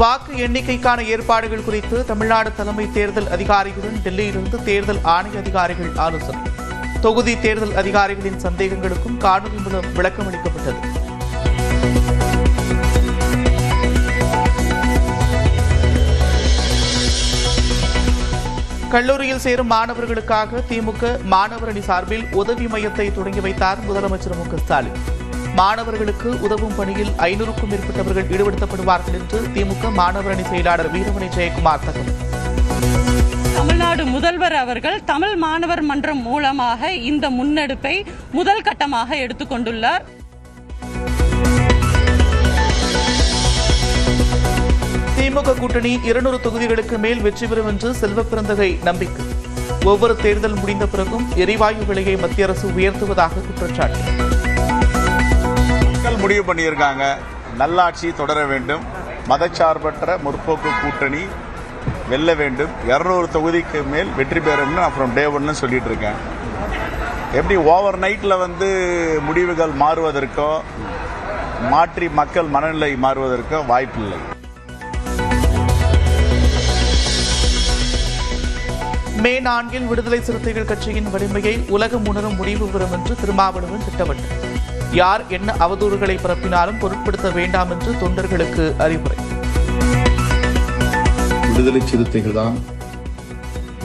வாக்கு எண்ணிக்கைக்கான ஏற்பாடுகள் குறித்து தமிழ்நாடு தலைமை தேர்தல் அதிகாரிகளுடன் டெல்லியிலிருந்து தேர்தல் ஆணைய அதிகாரிகள் ஆலோசனை. தொகுதி தேர்தல் அதிகாரிகளின் சந்தேகங்களுக்கும் காணொலி மூலம் விளக்கம் அளிக்கப்பட்டது. கல்லூரியில் சேரும் மாணவர்களுக்காக திமுக மாணவர் அணி சார்பில் உதவி மையத்தை தொடங்கி வைத்தார் முதலமைச்சர் மு.க.ஸ்டாலின். மாணவர்களுக்கு உதவும் பணியில் 500க்கும் மேற்பட்டவர்கள் ஈடுபடுத்தப்படுவார்கள் என்று திமுக மாணவர் அணி செயலாளர் வீரமணி ஜெயக்குமார் தகவல். தமிழ்நாடு முதல்வர் அவர்கள் தமிழ் மாணவர் மன்றம் மூலமாக இந்த முன்னெடுப்பை முதல் கட்டமாக எடுத்துக்கொண்டுள்ளார். திமுக கூட்டணி 200 தொகுதிகளுக்கு மேல் வெற்றி பெறும் என்று செல்வப்பிறந்தகை நம்பிக்கை. ஒவ்வொரு தேர்தல் முடிந்த பிறகும் எரிவாயு விலையை மத்திய அரசு உயர்த்துவதாக குற்றச்சாட்டு. மக்கள் முடிவு பண்ணியிருக்காங்க, நல்லாட்சி தொடர வேண்டும், மதச்சார்பற்ற முற்போக்கு கூட்டணி வெல்ல வேண்டும், 200 தொகுதிக்கு மேல் வெற்றி பெறும்னு அப்புறம் டே ஒன்னு சொல்லிட்டு இருக்கேன். எப்படி ஓவர் நைட்டில் முடிவுகள் மாறுவதற்கோ மாற்றி மக்கள் மனநிலை மாறுவதற்கோ வாய்ப்பில்லை. மே 4 விடுதலை சிறுத்தைகள் கட்சியின் வலிமையை உலகம் உணரும் முடிவு பெறும் என்று திருமாவளவன் திட்டவட்டம். யார் என்ன அவதூறுகளை பரப்பினாலும் பொருட்படுத்த வேண்டாம் என்று தொண்டர்களுக்கு அறிவுரை. விடுதலை சிறுத்தைகள் தான்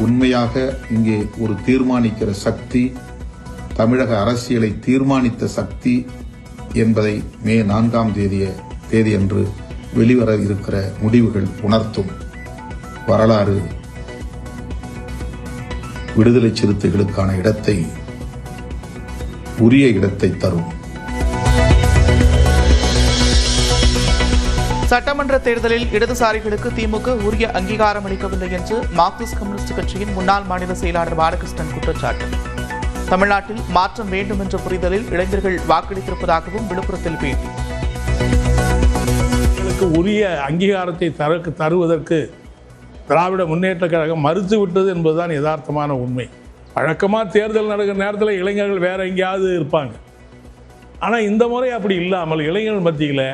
உண்மையாக இங்கே ஒரு தீர்மானிக்கிற சக்தி, தமிழக அரசியலை தீர்மானித்த சக்தி என்பதை மே 4ஆம் தேதியன்று வெளிவர இருக்கிற முடிவுகள் உணர்த்தும். வரலாறு விடுதலை சிறுத்தைகளுக்கான இடத்தை, உரிய இடத்தை தரும். சட்டமன்ற தேர்தலில் இடதுசாரிகளுக்கு திமுக உரிய அங்கீகாரம் அளிக்கவில்லை என்று மார்க்சிஸ்ட் கம்யூனிஸ்ட் கட்சியின் முன்னாள் மாநில செயலாளர் பாலகிருஷ்ணன் குற்றச்சாட்டு. தமிழ்நாட்டில் மாற்றம் வேண்டும் என்ற புரிதலில் இளைஞர்கள் வாக்களித்திருப்பதாகவும் விழுப்புரத்தில் பேட்டி. உரிய அங்கீகாரத்தை தருவதற்கு திராவிட முன்னேற்ற கழகம் மறுத்துவிட்டது என்பதுதான் யதார்த்தமான உண்மை. வழக்கமாக தேர்தல் நடக்கிற நேரத்தில் இளைஞர்கள் வேற எங்கேயாவது இருப்பாங்க. ஆனால் இந்த முறை அப்படி இல்லாமல் இளைஞர்கள் மத்தியில்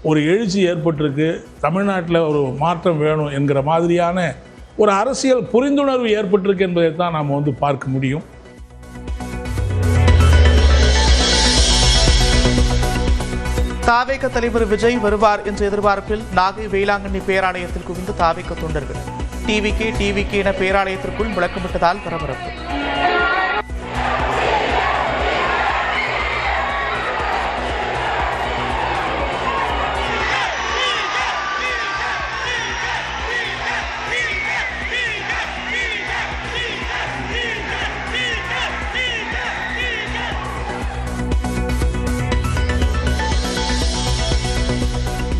ஒரு எழுச்சி ஏற்பட்டிருக்கு. தமிழ்நாட்டில் ஒரு மாற்றம் வேணும் என்கிற மாதிரியான ஒரு அரசியல் புரிந்துணர்வு ஏற்பட்டிருக்கு என்பதை தான் நாம் பார்க்க முடியும். தாவேக தலைவர் விஜய் வருவார் என்ற எதிர்பார்ப்பில் நாகை வேளாங்கண்ணி பேராலயத்தில் குவிந்த தாவேக தொண்டர்கள். டிவிகே என பேராலயத்திற்குள் முழக்கமிட்டதால் பரபரப்பு.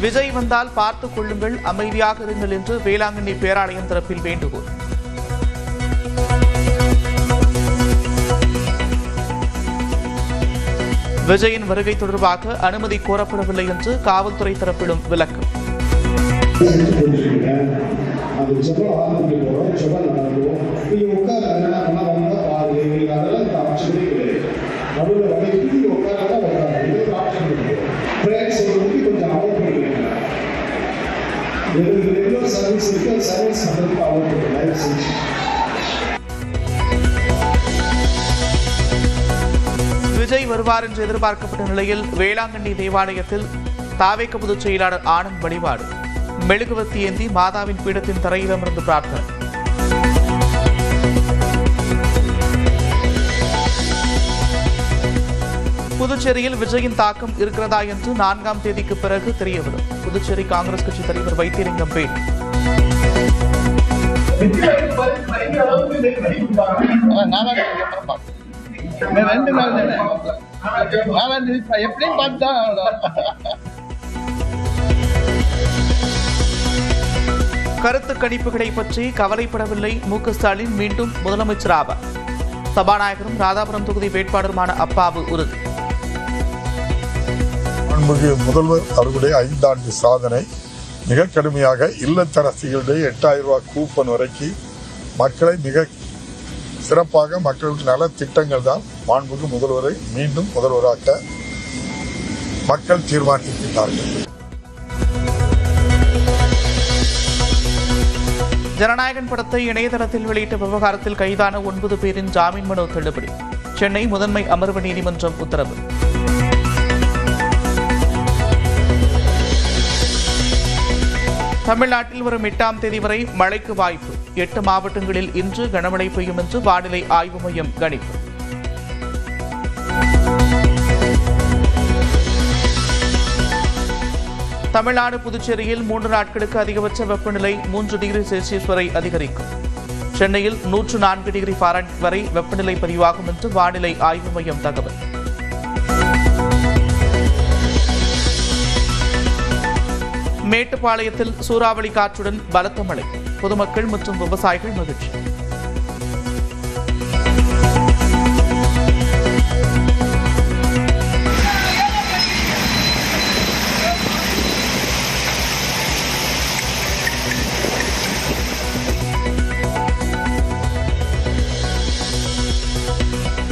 விஜய் வந்தால் பார்த்துக் கொள்ளுங்கள், அமைதியாக இருங்கள் என்று வேளாங்கண்ணி பேராலயம் தரப்பில் வேண்டுகோள். விஜயின் வருகை தொடர்பாக அனுமதி கோரப்படவில்லை என்று காவல்துறை தரப்பிலும் விளக்கம். விஜய் வருவார் என்று எதிர்பார்க்கப்பட்ட நிலையில் வேளாங்கண்ணி தேவாலயத்தில் தாவேக பொதுச் செயலாளர் ஆனந்த் வழிபாடு. மெழுகுவர்த்தி ஏந்தி மாதாவின் பீடத்தின் தரையிலமிருந்து பிரார்த்தனை. புதுச்சேரியில் விஜயின் தாக்கம் இருக்கிறதா என்று 4ஆம் தேதிக்கு பிறகு தெரியவரும். புதுச்சேரி காங்கிரஸ் கட்சி தலைவர் வைத்தியலிங்கம் பேட்டி. கருத்து கணிப்புகளை பற்றி கவலைப்படவில்லை மு.க.ஸ்டாலின் மீண்டும் முதலமைச்சர் ஆவார். சபாநாயகரும் ராதாபுரம் தொகுதி வேட்பாளருமான அப்பாவு உறுதி. முதல்வர் அவர்களுடைய 5 ஆண்டு சாதனை மிக கடுமையாக இல்லத்தரசிகளுடைய 8000 ரூபாய் கூப்பன் வரைக்கும் மக்களை மிக சிறப்பாக மக்களுக்கு நல திட்டங்கள் தான் மாண்புமிகு முதல்வரை மீண்டும் முதல்வராக்க மக்கள் தீர்மானித்திருக்கிறார்கள். ஜனநாயகன் படத்தை இணையதளத்தில் வெளியிட்ட விவகாரத்தில் கைதான 9 பேரின் ஜாமீன் மனு தள்ளுபடி. சென்னை முதன்மை அமர்வு நீதிமன்றம் உத்தரவு. தமிழ்நாட்டில் வரும் 8ஆம் தேதி வரை மழைக்கு வாய்ப்பு. 8 மாவட்டங்களில் இன்று கனமழை பெய்யும் என்று வானிலை ஆய்வு மையம் கணிப்பு. தமிழ்நாடு புதுச்சேரியில் 3 நாட்களுக்கு அதிகபட்ச வெப்பநிலை 3 டிகிரி செல்சியஸ் வரை அதிகரிக்கும். சென்னையில் 104 டிகிரி ஃபாரன்ஹீட் வரை வெப்பநிலை பதிவாகும் என்று வானிலை ஆய்வு மையம் தகவல். மேட்டுப்பாளையத்தில் சூறாவளி காற்றுடன் பலத்த மழை. பொதுமக்கள் மற்றும் விவசாயிகள் மகிழ்ச்சி.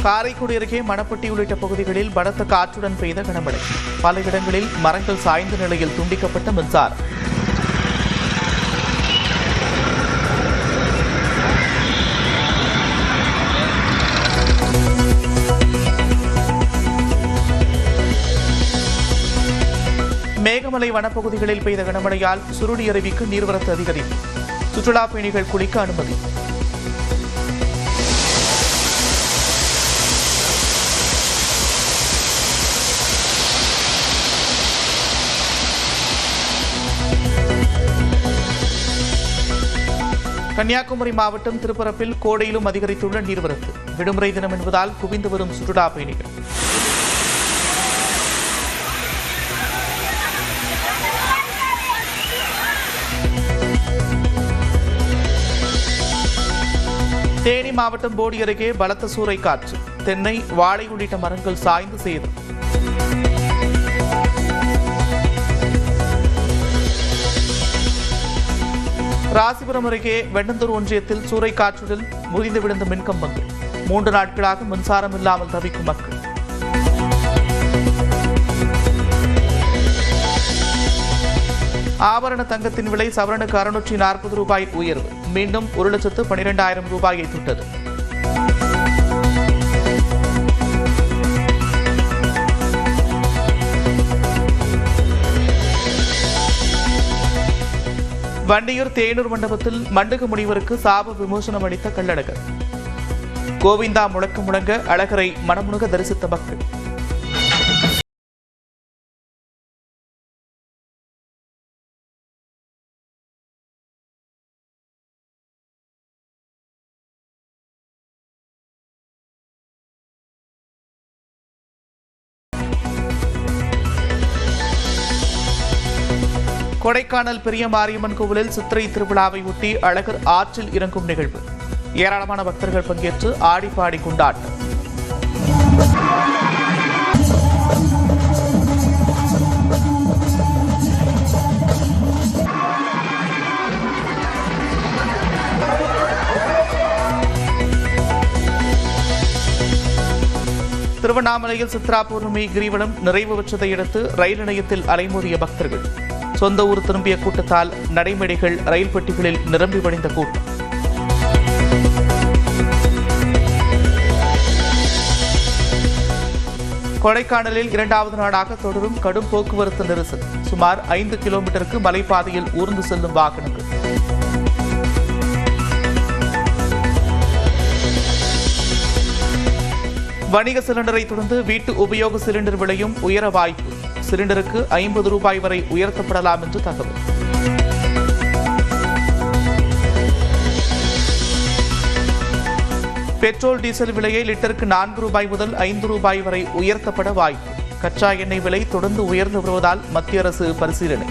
காரைக்குடி அருகே மணப்பட்டி உள்ளிட்ட பகுதிகளில் பலத்த காற்றுடன் பெய்த கனமழை. பல இடங்களில் மரங்கள் சாய்ந்த நிலையில் துண்டிக்கப்பட்ட மின்சாரம். மேகமலை வனப்பகுதிகளில் பெய்த கனமழையால் சுருளி அருவிக்கு நீர்வரத்து அதிகரிப்பு. சுற்றுலா பயணிகள் குளிக்க அனுமதி. கன்னியாகுமரி மாவட்டம் திருப்பரப்பில் கோடையிலும் அதிகரித்துள்ள நீர்வரத்து. விடுமுறை தினம் என்பதால் குவிந்து வரும் சுற்றுலா பயணிகள். தேனி மாவட்டம் போடி அருகே பலத்த சூறை காற்று. தென்னை, வாழை உள்ளிட்ட மரங்கள் சாய்ந்து சேதம். ராசிபுரம் அருகே வெண்ணந்தூர் ஒன்றியத்தில் சூறைக்காற்றுடன் முறிந்து விழுந்த மின்கம்பங்கள். 3 நாட்களாக மின்சாரம் இல்லாமல் தவிக்கும் மக்கள். ஆபரண தங்கத்தின் விலை சவரனுக்கு 640 ரூபாய் உயர்வு. மீண்டும் 1,12,000 ரூபாயை தொட்டது. வண்டியூர் தேனூர் மண்டபத்தில் மண்டக முனிவருக்கு சாப விமோசனம் அளித்த கள்ளழகர். கோவிந்தா முழக்கம் முழங்க அழகரை மனமுருக தரிசித்த மக்கள். கொடைக்கானல் பெரிய மாரியம்மன் கோவிலில் சித்திரை திருவிழாவை ஒட்டி அழகர் ஆற்றில் இறங்கும் நிகழ்வு. ஏராளமான பக்தர்கள் பங்கேற்று ஆடி பாடி கொண்டாட்டம். திருவண்ணாமலையில் சித்ரா பௌர்ணமி கிரிவலம் நிறைவு பெற்றதை அடுத்து ரயில் நிலையத்தில் அலைமோதிய பக்தர்கள். சொந்த ஊர் திரும்பிய கூட்டத்தால் நடைமேடைகள், ரயில் பெட்டிகளில் நிரம்பி வழிந்த கூட்டம். கொடைக்கானலில் 2வது நாளாக தொடரும் கடும் போக்குவரத்து நெரிசல். சுமார் 5 கிலோமீட்டருக்கு மலைப்பாதையில் ஊர்ந்து செல்லும் வாகனங்கள். வணிக சிலிண்டரை தொடர்ந்து வீட்டு உபயோக சிலிண்டர் விலையும் உயர வாய்ப்பு. சிலிண்டருக்கு 50 ரூபாய் வரை உயர்த்தப்படலாம் என்று தகவல். பெட்ரோல், டீசல் விலையை லிட்டருக்கு 4 ரூபாய் முதல் 5 ரூபாய் வரை உயர்த்தப்பட வாய்ப்பு. கச்சா எண்ணெய் விலை தொடர்ந்து உயர்ந்து வருவதால் மத்திய அரசு பரிசீலனை.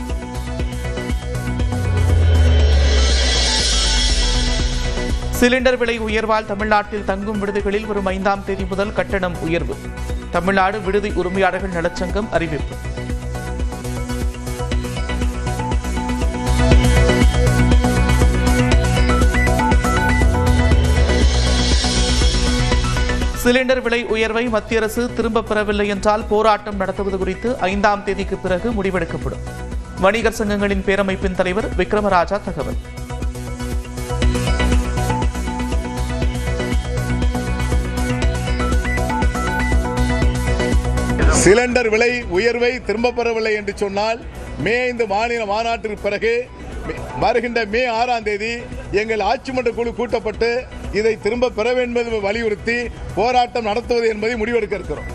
சிலிண்டர் விலை உயர்வால் தமிழ்நாட்டில் தங்கும் விடுதிகளில் வரும் 5ஆம் தேதி முதல் கட்டணம் உயர்வு. தமிழ்நாடு விடுதி உரிமையாளர்கள் நலச்சங்கம் அறிவிப்பு. சிலிண்டர் விலை உயர்வை மத்திய அரசு திரும்பப் பெறவில்லை என்றால் போராட்டம் நடத்துவது குறித்து 5ஆம் தேதிக்கு பிறகு முடிவெடுக்கப்படும். வணிகர் சங்கங்களின் பேரமைப்பின் தலைவர் விக்ரமராஜா தகவல். சிலிண்டர் விலை உயர்வை திரும்ப பெறவில்லை என்று சொன்னால் இந்த மாநில மாநாட்டிற்கு பிறகு வருகின்ற மே 6ஆம் தேதி எங்கள் ஆட்சி மன்ற குழு கூட்டப்பட்டு இதை திரும்ப பெற வேண்டும் என்பதை வலியுறுத்தி போராட்டம் நடத்துவது என்பதை முடிவெடுக்க இருக்கிறோம்.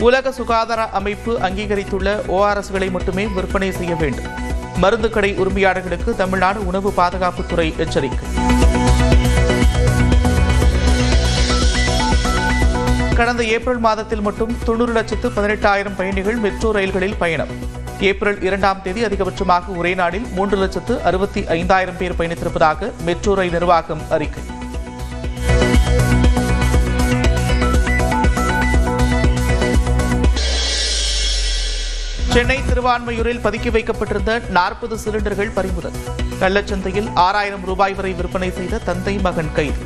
உலக சுகாதார அமைப்பு அங்கீகரித்துள்ள ORSகளை மட்டுமே விற்பனை செய்ய வேண்டும். மருந்து கடை உரிமையாளர்களுக்கு தமிழ்நாடு உணவு பாதுகாப்புத்துறை எச்சரிக்கை. கடந்த ஏப்ரல் மாதத்தில் மட்டும் 90,18,000 பயணிகள் மெட்ரோ ரயில்களில் பயணம். ஏப்ரல் 2ஆம் தேதி அதிகபட்சமாக ஒரே நாளில் 3,65,000 பேர் பயணித்திருப்பதாக மெட்ரோ ரயில் நிர்வாகம் அறிக்கை. சென்னை திருவான்மையூரில் பதுக்கி வைக்கப்பட்டிருந்த 40 சிலிண்டர்கள் பறிமுதல். கள்ளச்சந்தையில் 6,000 ரூபாய் வரை விற்பனை செய்த தந்தை மகன் கைது.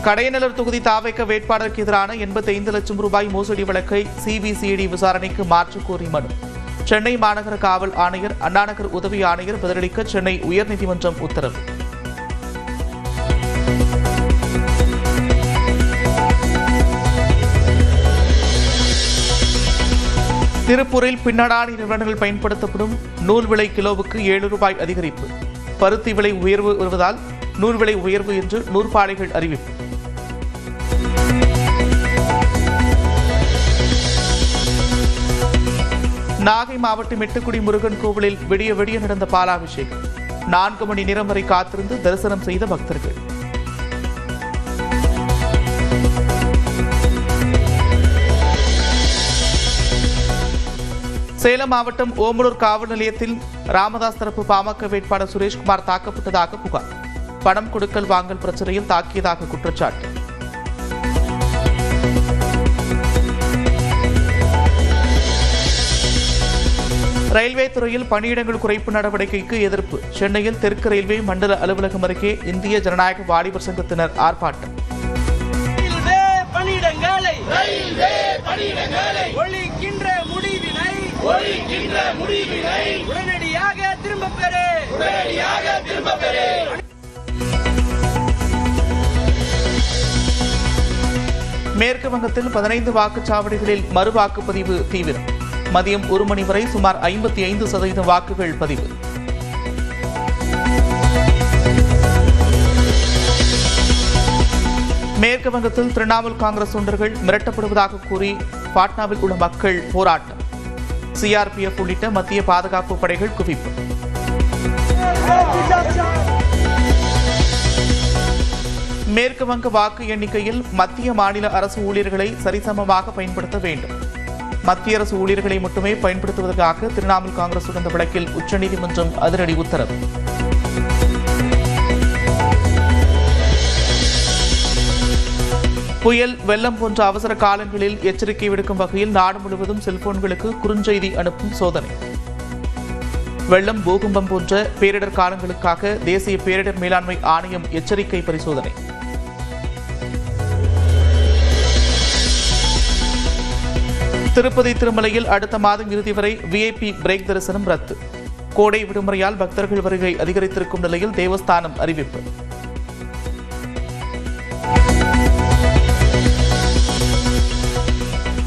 கடையநல்லூர் தொகுதி தாவேக வேட்பாளருக்கு எதிரான 85 லட்சம் ரூபாய் மோசடி வழக்கை CBCID விசாரணைக்கு மாற்ற கோரி மனு. சென்னை மாநகர காவல் ஆணையர், அண்ணாநகர் உதவி ஆணையர் பதிலளிக்க சென்னை உயர்நீதிமன்றம் உத்தரவு. திருப்பூரில் பின்னடானி நிறுவனங்கள் பயன்படுத்தப்படும் நூல் விலை கிலோவுக்கு 7 ரூபாய் அதிகரிப்பு. பருத்தி விலை உயர்வு வருவதால் நூல் விலை உயர்வு என்று நூற்பாலைகள் அறிவிப்பு. நாகை மாவட்டம் எட்டுக்குடி முருகன் கோவிலில் விடிய விடிய நடந்த பாலாபிஷேகம். 4 மணி நேரம் வரை காத்திருந்து தரிசனம் செய்த பக்தர்கள். சேலம் மாவட்டம் ஓமலூர் காவல் நிலையத்தில் ராமதாஸ் தரப்பு பாமக வேட்பாளர் சுரேஷ்குமார் தாக்கப்பட்டதாக புகார். பணம் கொடுக்கல் வாங்கல் பிரச்சனையில் தாக்கியதாக குற்றச்சாட்டு. ரயில்வே துறையில் பணியிடங்கள் குறைப்பு நடவடிக்கைக்கு எதிர்ப்பு. சென்னையில் தெற்கு ரயில்வே மண்டல அலுவலகம் அருகே இந்திய ஜனநாயக வாலிபர் சங்கத்தினர் ஆர்ப்பாட்டம். மேற்கு வங்கத்தில் 15 வாக்குச்சாவடிகளில் மறு வாக்குப்பதிவு தீவிரம். மதியம் 1 மணி வரை சுமார் 55% வாக்குகள் பதிவு. மேற்கு வங்கத்தில் திரிணாமுல் காங்கிரஸ் தொண்டர்கள் மிரட்டப்படுவதாக கூறி பாட்னாவில் உள்ள மக்கள் போராட்டம். CRPF உள்ளிட்ட மத்திய பாதுகாப்பு படைகள் குவிப்பு. மேற்கு வங்க வாக்கு எண்ணிக்கையில் மத்திய மாநில அரசு ஊழியர்களை சரிசமமாக பயன்படுத்த வேண்டும். மத்திய அரசு ஊழியர்களை மட்டுமே பயன்படுத்துவதற்காக திரிணாமுல் காங்கிரஸ் தொடர்ந்த வழக்கில் உச்சநீதிமன்றம் அதிரடி உத்தரவு. புயல், வெள்ளம் போன்ற அவசர காலங்களில் எச்சரிக்கை விடுக்கும் வகையில் நாடு முழுவதும் செல்போன்களுக்கு குறுஞ்செய்தி அனுப்பும் சோதனை. வெள்ளம், பூகம்பம் போன்ற பேரிடர் காலங்களுக்காக தேசிய பேரிடர் மேலாண்மை ஆணையம் எச்சரிக்கை பரிசோதனை. திருப்பதி திருமலையில் அடுத்த மாதம் இறுதி வரை VIP பிரேக் தரிசனம் ரத்து. கோடை விடுமுறையால் பக்தர்கள் வருகை அதிகரித்திருக்கும் நிலையில் தேவஸ்தானம் அறிவிப்பு.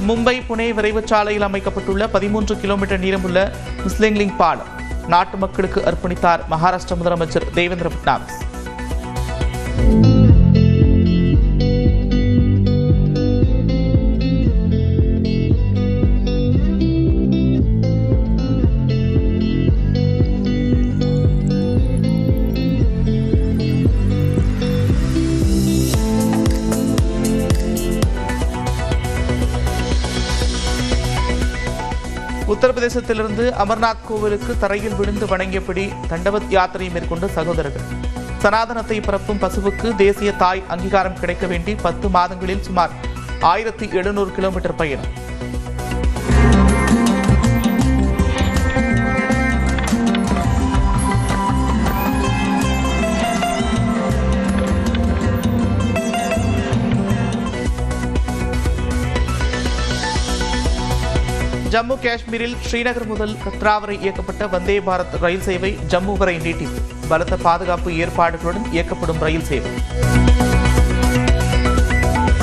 மும்பை புனே விரைவுச் சாலையில் அமைக்கப்பட்டுள்ள 13 கிலோமீட்டர் நீளமுள்ள மிஸ்லிங் பாலம் நாட்டு மக்களுக்கு அர்ப்பணித்தார் மகாராஷ்டிர முதலமைச்சர் தேவேந்திர பட்னாவிஸ். உத்தரப்பிரதேசத்திலிருந்து அமர்நாத் கோவிலுக்கு தரையில் விழுந்து வணங்கியபடி தண்டவத் யாத்திரை மேற்கொண்ட சகோதரர்கள். சனாதனத்தை பரப்பும் பசுவுக்கு தேசிய தாய் அங்கீகாரம் கிடைக்க வேண்டி 10 மாதங்களில் சுமார் 1700 கிலோமீட்டர் பயணம். ஜம்மு காஷ்மீரில் ஸ்ரீநகர் முதல் கத்ரா வரை இயக்கப்பட்ட வந்தே பாரத் ரயில் சேவை ஜம்மு வரை நீட்டிப்பு. பலத்த பாதுகாப்பு ஏற்பாடுகளுடன் இயக்கப்படும் ரயில் சேவை.